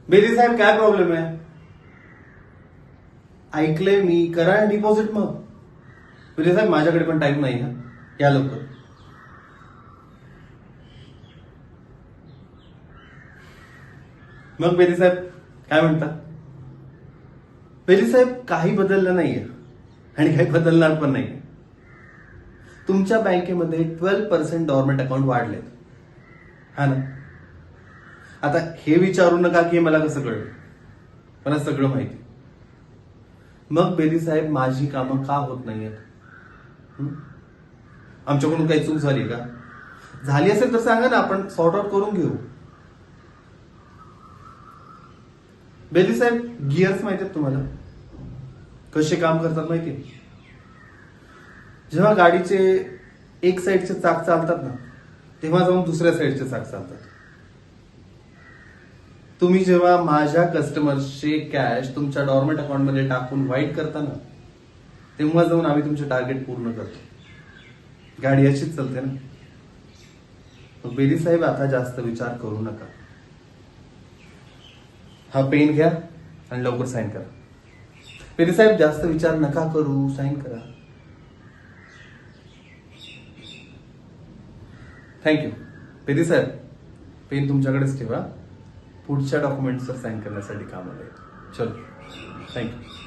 बेदी साहेब काय प्रॉब्लेम आहे? ऐकलंय मी, करा डिपॉझिट मग. बेदी साहेब माझ्याकडे पण टाइम नाही हा, या लवकर. मग बेदी साहेब काय म्हणतात? बेदी साहेब काही बदललं नाहीये आणि काही बदलणार पण नाहीये. तुमच्या बँकेमध्ये 12% डॉर्मेंट अकाउंट वाढलेत, हा ना? आता हे विचारू नका की मला कसं कळलं, मला सगळं माहिती. मग बेदी साहेब माझी कामं का होत नाहीयेत? आमच्याकडून काही चूक झाली का? झाली असेल तर सांगा ना, आपण सॉर्ट आउट करून घेऊ. बेदी साहेब गिअर्स माहिती आहेत तुम्हाला कसे काम करतात माहिती? जेव्हा गाडीचे एक साईडचे चाक चालतात ना, तेव्हा जाऊन दुसऱ्या साईडचे चाक चालतात. तुम्ही जेव्हा माझ्या कस्टमर्सचे कॅश तुमच्या डॉर्मेंट अकाउंट मध्ये टाकून वाईट करता ना, तेव्हा जाऊन आम्ही तुमचे टार्गेट पूर्ण करतो. गाडी अशीच चालते ना. मग बेदी साहेब आता जास्त विचार करू नका. हा पेन घ्या आणि लवकर साईन करा. बेदी साहेब जास्त विचार नका करू, साईन करा. थँक्यू. बेदी साहेब पेन तुमच्याकडेच ठेवा, पुढच्या डॉक्युमेंट्सवर साईन करण्यासाठी कामाला येईल. चलो, थँक्यू.